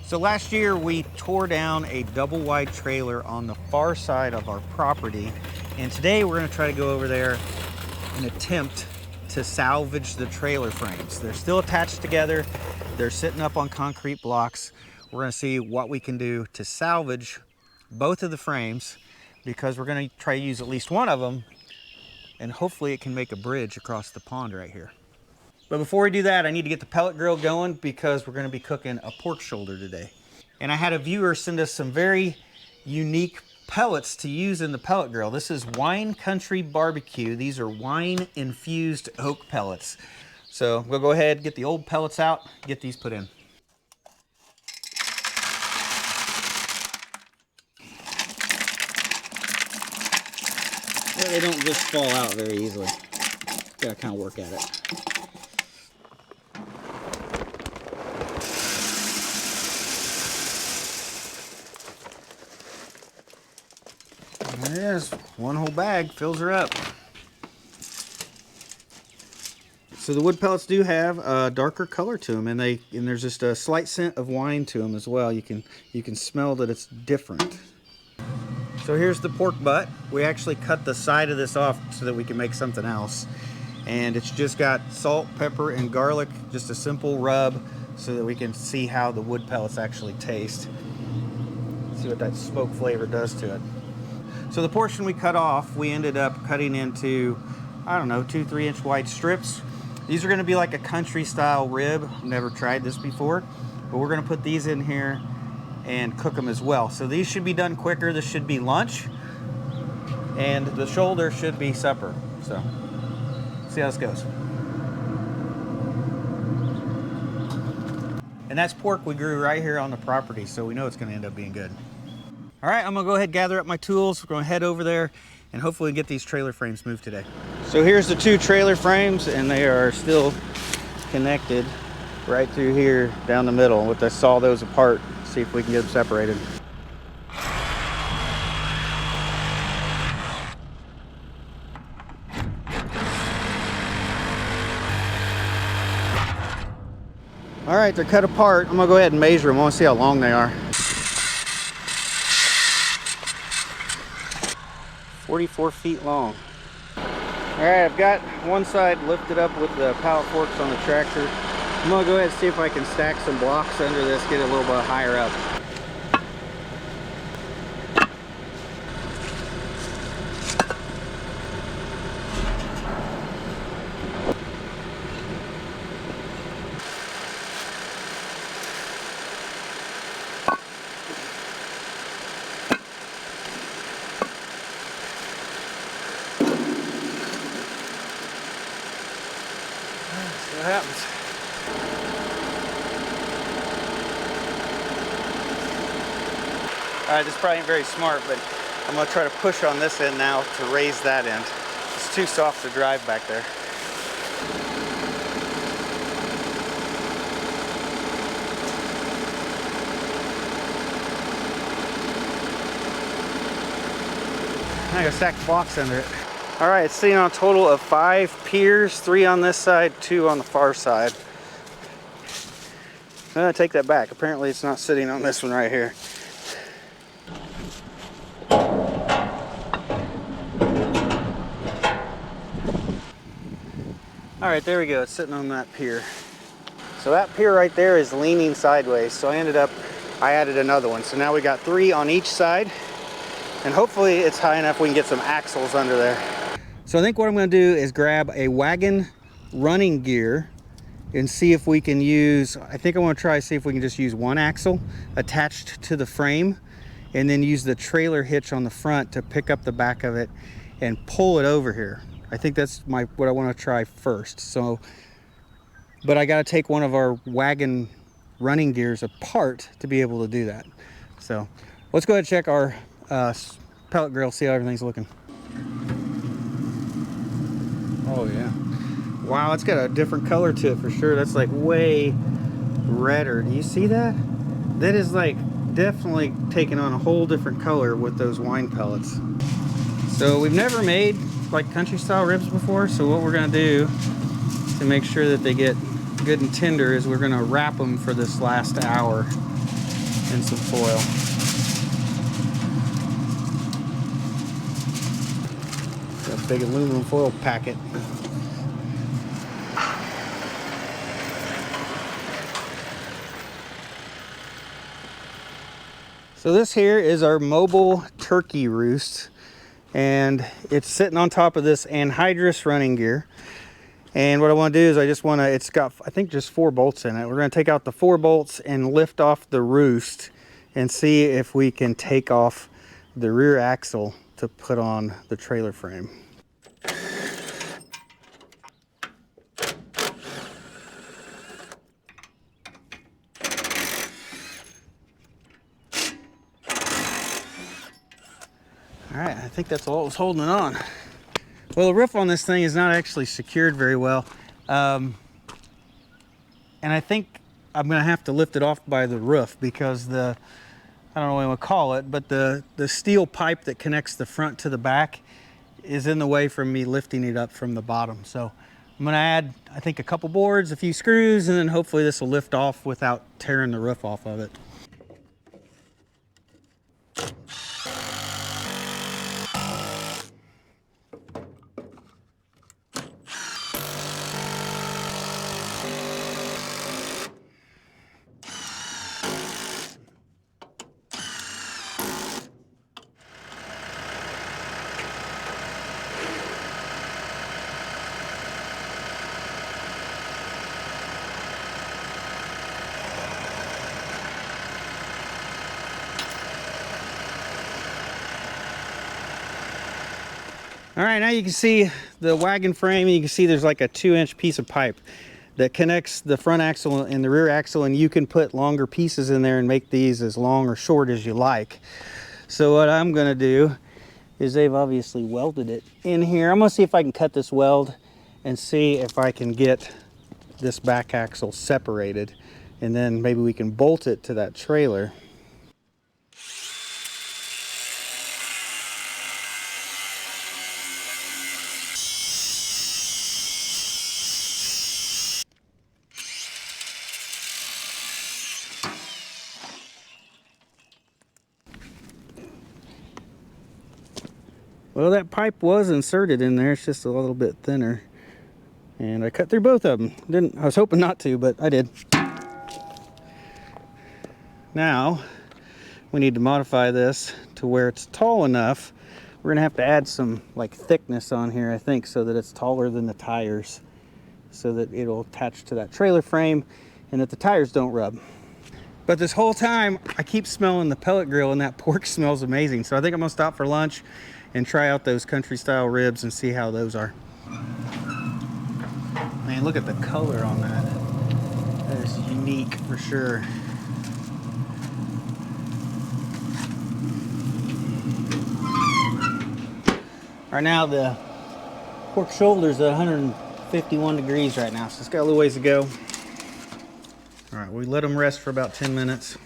So last year we tore down a double wide trailer on the far side of our property, and today we're going to try to go over there and attempt to salvage the trailer frames. They're still attached together, they're sitting up on concrete blocks. We're going to see what we can do to salvage both of the frames, because we're going to try to use at least one of them, and hopefully it can make a bridge across the pond right here. But before we do that, I need to get the pellet grill going because we're going to be cooking a pork shoulder today. And I had a viewer send us some very unique pellets to use in the pellet grill. This is Wine Country Barbecue. These are wine infused oak pellets. So we'll go ahead, get the old pellets out, get these put in. Well, they don't just fall out very easily. Gotta kind of work at it. There it is, one whole bag, fills her up. So the wood pellets do have a darker color to them, and there's just a slight scent of wine to them as well. You can smell that it's different. So here's the pork butt. We actually cut the side of this off so that we can make something else. And it's just got salt, pepper, and garlic, just a simple rub so that we can see how the wood pellets actually taste. See what that smoke flavor does to it. So the portion we cut off, we ended up cutting into, I don't know, 2-3 inch wide strips. These are going to be like a country style rib. Never tried this before, but we're going to put these in here and cook them as well. So these should be done quicker. This should be lunch, and the shoulder should be supper. So see how this goes. And that's pork we grew right here on the property, so we know it's going to end up being good. All right, I'm gonna go ahead and gather up my tools. We're gonna head over there and hopefully get these trailer frames moved today. So here's the two trailer frames, and they are still connected right through here down the middle. We'll just saw those apart, see if we can get them separated. All right, they're cut apart. I'm gonna go ahead and measure them. I wanna see how long they are. 44 feet long. All right, I've got one side lifted up with the pallet forks on the tractor. I'm gonna go ahead and see if I can stack some blocks under this, get it a little bit higher up. What happens? All right, this probably ain't very smart, but I'm gonna try to push on this end now to raise that end. It's too soft to drive back there. I gotta stack the blocks under it. All right, it's sitting on a total of 5 piers, 3 on this side, 2 on the far side. I'm gonna take that back. Apparently it's not sitting on this one right here. All right, there we go. It's sitting on that pier. So that pier right there is leaning sideways. So I added another one. So now we got 3 on each side, and hopefully it's high enough we can get some axles under there. So I think what I'm going to do is grab a wagon running gear and see if we can use, I think I want to try to see if we can just use one axle attached to the frame, and then use the trailer hitch on the front to pick up the back of it and pull it over here. I think that's what I want to try first. So, but I got to take one of our wagon running gears apart to be able to do that. So let's go ahead and check our pellet grill, see how everything's looking. Oh yeah. Wow, it's got a different color to it for sure. That's like way redder. Do you see that? That is like definitely taking on a whole different color with those wine pellets. So we've never made like country style ribs before, so what we're gonna do to make sure that they get good and tender is we're gonna wrap them for this last hour. and some foil. Got a big aluminum foil packet. So this here is our mobile turkey roost, and it's sitting on top of this anhydrous running gear. And what I want to do is it's got, I think, just 4 bolts in it. We're going to take out the 4 bolts and lift off the roost and see if we can take off the rear axle to put on the trailer frame. All right, I think that's all it was holding it on. Well, the roof on this thing is not actually secured very well. And I think I'm gonna have to lift it off by the roof because I don't know what I'm gonna call it, but the steel pipe that connects the front to the back is in the way from me lifting it up from the bottom. So I'm gonna add, I think, a couple boards, a few screws, and then hopefully this will lift off without tearing the roof off of it. All right, now you can see the wagon frame, and you can see there's like a 2-inch piece of pipe that connects the front axle and the rear axle, and you can put longer pieces in there and make these as long or short as you like. So what I'm gonna do is, they've obviously welded it in here. I'm gonna see if I can cut this weld and see if I can get this back axle separated, and then maybe we can bolt it to that trailer. Well, that pipe was inserted in there. It's just a little bit thinner. And I cut through both of them. I was hoping not to, but I did. Now, we need to modify this to where it's tall enough. We're gonna have to add some like thickness on here, I think, so that it's taller than the tires, so that it'll attach to that trailer frame and that the tires don't rub. But this whole time, I keep smelling the pellet grill, and that pork smells amazing. So I think I'm gonna stop for lunch and try out those country style ribs and see how those are. Man, look at the color on that. That is unique for sure. Right now the pork shoulder's at 151 degrees right now, so it's got a little ways to go. All right, we let them rest for about 10 minutes.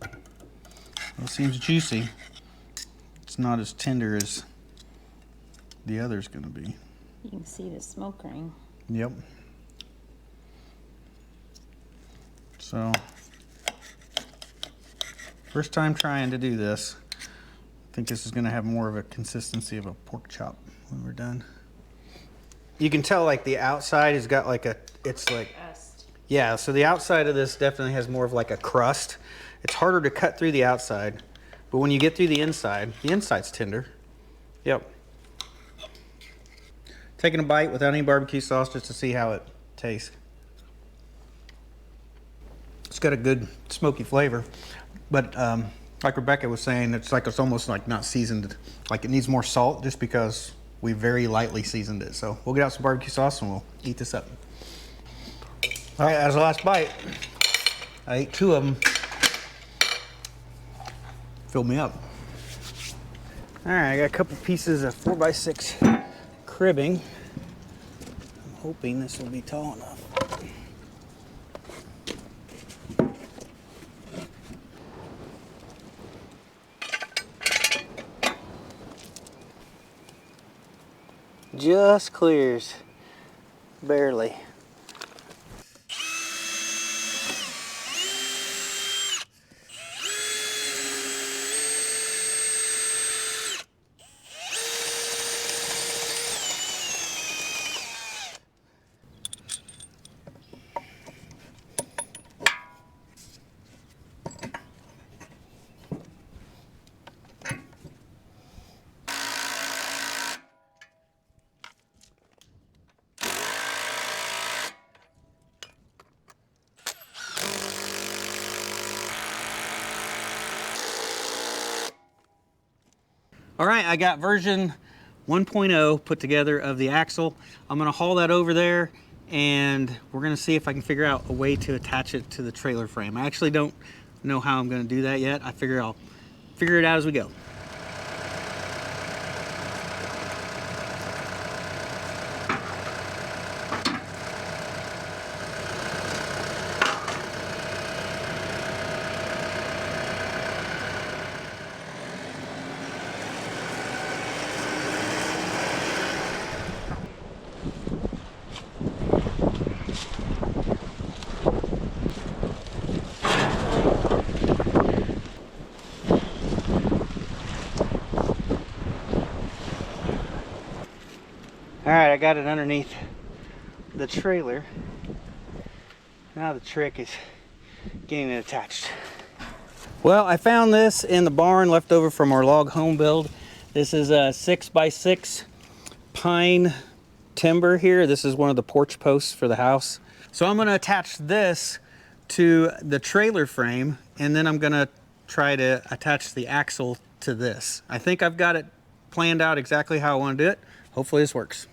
It seems juicy. It's not as tender as the other's gonna be. You can see the smoke ring. Yep. So, first time trying to do this. I think this is gonna have more of a consistency of a pork chop when we're done. You can tell like the outside has got like it's like, yeah, so the outside of this definitely has more of like a crust. It's harder to cut through the outside, but when you get through the inside's tender. Yep. Taking a bite without any barbecue sauce just to see how it tastes. It's got a good smoky flavor, but like Rebecca was saying, it's almost like not seasoned. Like it needs more salt just because we very lightly seasoned it. So we'll get out some barbecue sauce and we'll eat this up. All right, as a last bite, I ate 2 of them. Filled me up. All right, I got a couple pieces of 4x6 cribbing. I'm hoping this will be tall enough. Just clears, barely. All right, I got version 1.0 put together of the axle. I'm gonna haul that over there and we're gonna see if I can figure out a way to attach it to the trailer frame. I actually don't know how I'm gonna do that yet. I figure I'll figure it out as we go. All right, I got it underneath the trailer. Now the trick is getting it attached. Well, I found this in the barn left over from our log home build. This is a 6x6 pine timber here. This is one of the porch posts for the house. So I'm gonna attach this to the trailer frame and then I'm gonna try to attach the axle to this. I think I've got it planned out exactly how I wanna do it. Hopefully this works.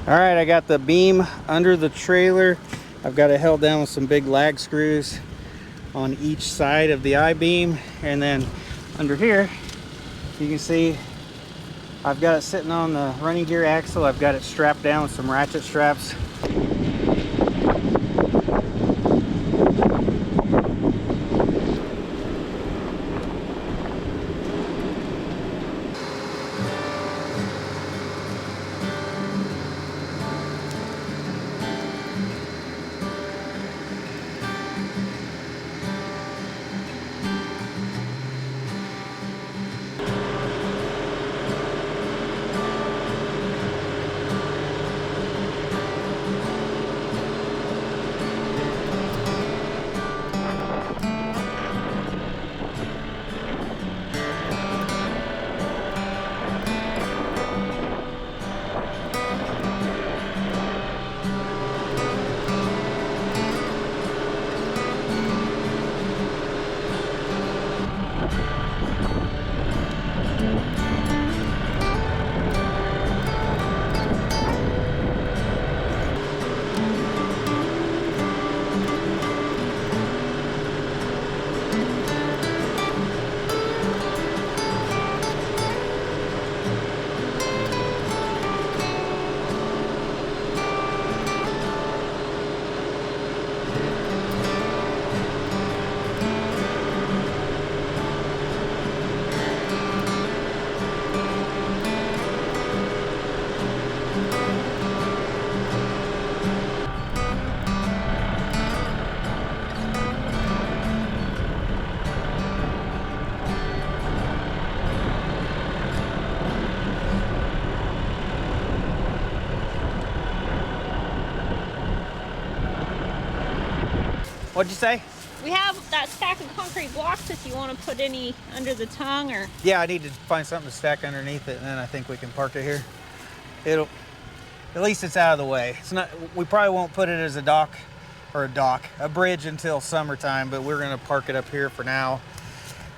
All right, I got the beam under the trailer. I've got it held down with some big lag screws on each side of the I-beam. And then under here, you can see I've got it sitting on the running gear axle. I've got it strapped down with some ratchet straps. What'd you say? We have that stack of concrete blocks if you want to put any under the tongue or... Yeah, I need to find something to stack underneath it and then I think we can park it here. At least it's out of the way. It's not, we probably won't put it as a bridge until summertime, but we're gonna park it up here for now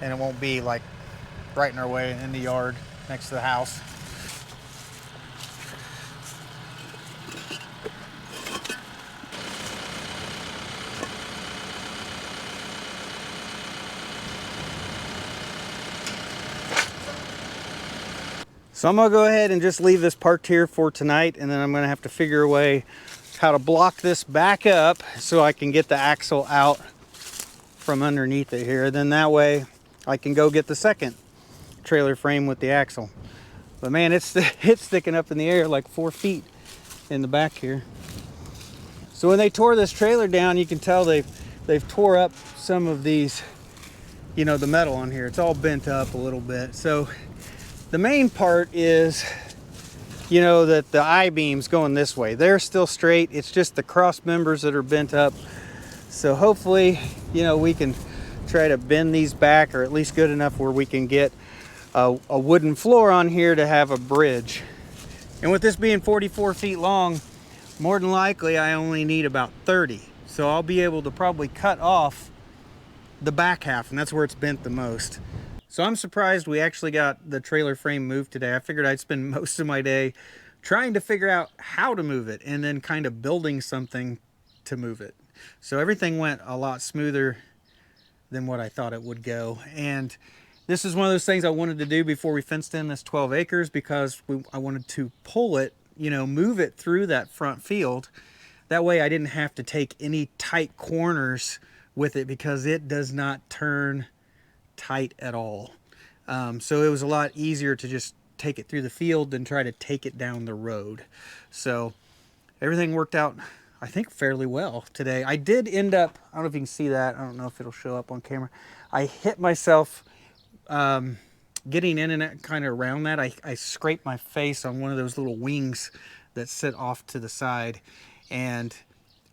and it won't be like right in our way in the yard next to the house. So I'm gonna go ahead and just leave this parked here for tonight, and then I'm gonna have to figure a way how to block this back up so I can get the axle out from underneath it here. Then that way I can go get the second trailer frame with the axle. But man, it's sticking up in the air like 4 feet in the back here. So when they tore this trailer down, you can tell they've tore up some of these, you know, the metal on here. It's all bent up a little bit. So the main part is, you know, that the I-beam's going this way. They're still straight. It's just the cross members that are bent up. So hopefully, you know, we can try to bend these back, or at least good enough where we can get a wooden floor on here to have a bridge. And with this being 44 feet long, more than likely I only need about 30. So I'll be able to probably cut off the back half, and that's where it's bent the most. So I'm surprised we actually got the trailer frame moved today. I figured I'd spend most of my day trying to figure out how to move it and then kind of building something to move it. So everything went a lot smoother than what I thought it would go. And this is one of those things I wanted to do before we fenced in this 12 acres because I wanted to pull it, you know, move it through that front field. That way I didn't have to take any tight corners with it because it does not turn tight at all. So it was a lot easier to just take it through the field than try to take it down the road. So everything worked out, I think, fairly well today. I did end up, I don't know if you can see that, I don't know if it'll show up on camera. I hit myself getting in and kind of around that. I scraped my face on one of those little wings that sit off to the side, and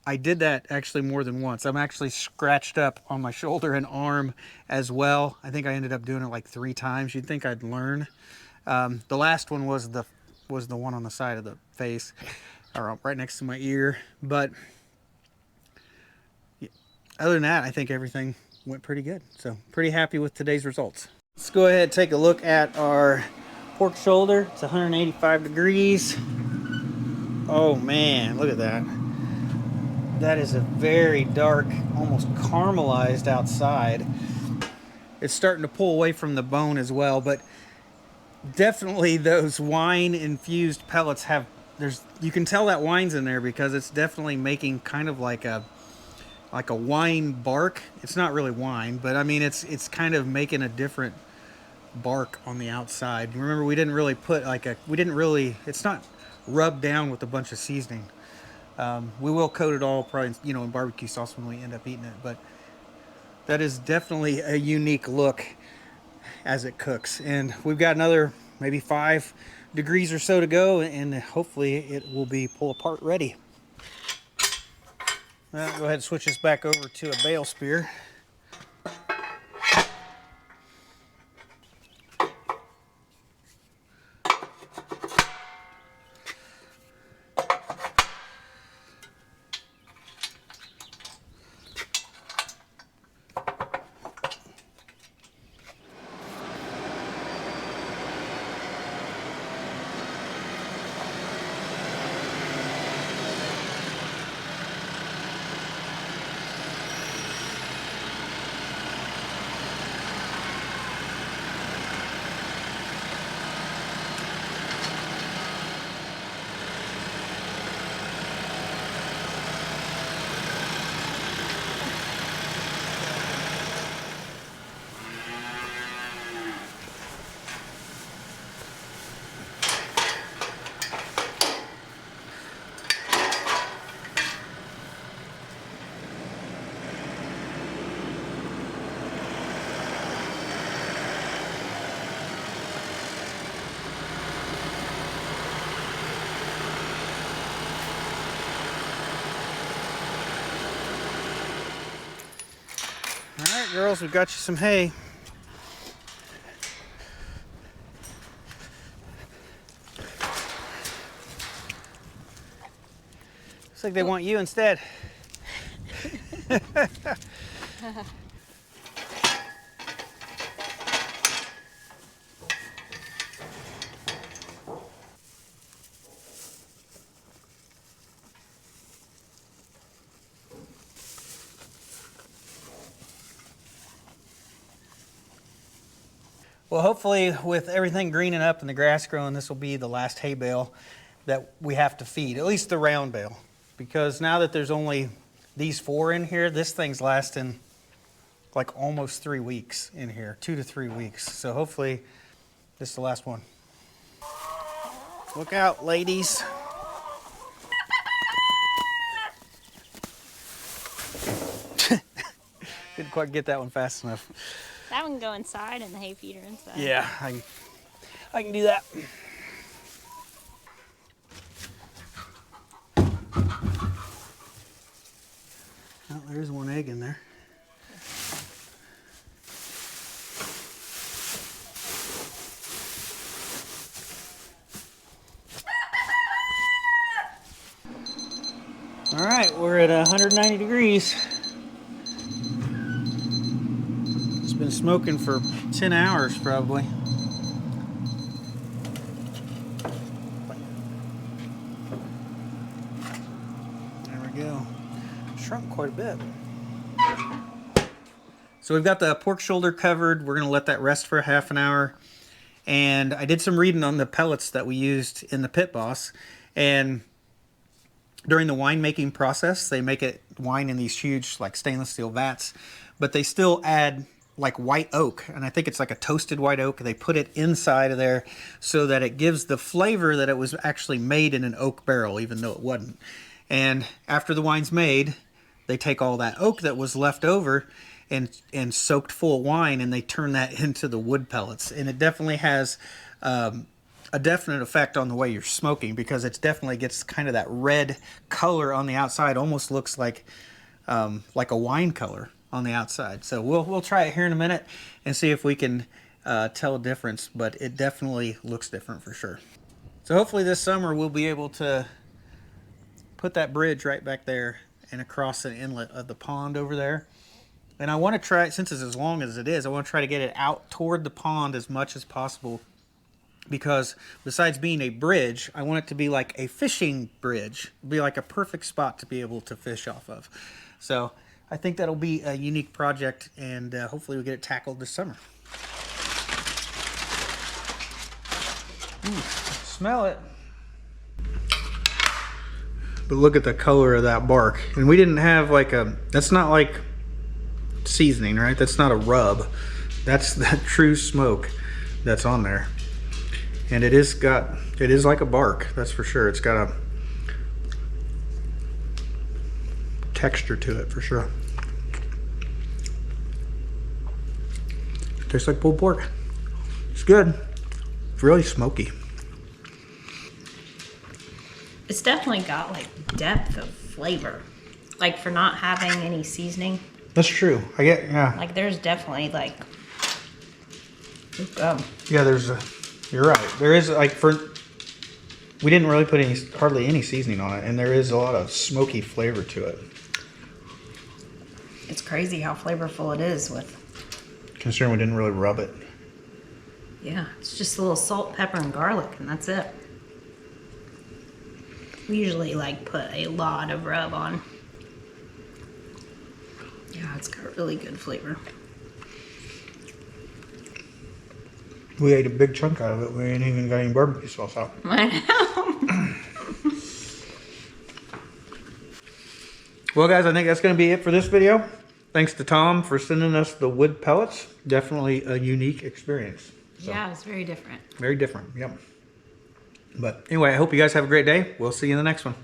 I did that actually more than once. I'm actually scratched up on my shoulder and arm as well. I think I ended up doing it like 3 times. You'd think I'd learn. The last one was the one on the side of the face, or right next to my ear. But other than that, I think everything went pretty good. So pretty happy with today's results. Let's go ahead and take a look at our pork shoulder. It's 185 degrees. Oh man, look at that. That is a very dark, almost caramelized outside. It's starting to pull away from the bone as well, but definitely those wine infused pellets have, you can tell that wine's in there because it's definitely making kind of like a wine bark. It's not really wine, but I mean it's kind of making a different bark on the outside. Remember, we didn't really put it's not rubbed down with a bunch of seasoning. We will coat it all probably, you know, in barbecue sauce when we end up eating it, but that is definitely a unique look as it cooks. And we've got another maybe 5 degrees or so to go, and hopefully it will be pull apart ready. Well, go ahead and switch this back over to a bale spear. All right, girls, we've got you some hay. Looks like they want you instead. Well, hopefully with everything greening up and the grass growing, this will be the last hay bale that we have to feed, at least the round bale. Because now that there's only these 4 in here, this thing's lasting like almost 3 weeks in here, 2 to 3 weeks. So hopefully this is the last one. Look out, ladies. Didn't quite get that one fast enough. That one can go inside and the hay feeder inside. Yeah, I can do that. Well, there's one egg in there. we're at 190 degrees. It's been smoking for 10 hours probably. There we go. Shrunk quite a bit. So we've got the pork shoulder covered. We're gonna let that rest for half an hour. And I did some reading on the pellets that we used in the Pit Boss. And during the winemaking process, they make wine in these huge like stainless steel vats, but they still add like white oak, and I think it's like a toasted white oak. They put it inside of there so that it gives the flavor that it was actually made in an oak barrel, even though it wasn't. And after the wine's made, they take all that oak that was left over and soaked full of wine, and they turn that into the wood pellets. And it definitely has a definite effect on the way you're smoking, because it definitely gets kind of that red color on the outside. Almost looks like a wine color on the outside. So we'll try it here in a minute and see if we can tell a difference, but it definitely looks different for sure. So hopefully this summer we'll be able to put that bridge right back there and across the inlet of the pond over there. And I want to try, since it's as long as it is, I want to try to get it out toward the pond as much as possible, because besides being a bridge, I want it to be like a fishing bridge. It'll be like a perfect spot to be able to fish off of. So I think that'll be a unique project, and hopefully we get it tackled this summer. Smell it. But look at the color of that bark. And we didn't have like that's not like seasoning, right? That's not a rub. That's that true smoke that's on there. And it is like a bark, that's for sure. It's got a texture to it for sure. Tastes like pulled pork. It's good. It's really smoky. It's definitely got like depth of flavor, like for not having any seasoning. That's true. Yeah. Like there's definitely like, Yeah, you're right. There is like we didn't really put hardly any seasoning on it, and there is a lot of smoky flavor to it. It's crazy how flavorful it is with. Considering we didn't really rub it. Yeah, it's just a little salt, pepper, and garlic, and that's it. We usually like put a lot of rub on. Yeah, it's got really good flavor. We ate a big chunk out of it. We ain't even got any barbecue sauce out. I know. Well, guys, I think that's going to be it for this video. Thanks to Tom for sending us the wood pellets. Definitely a unique experience. So, yeah, it's very different. Very different, yep. But anyway, I hope you guys have a great day. We'll see you in the next one.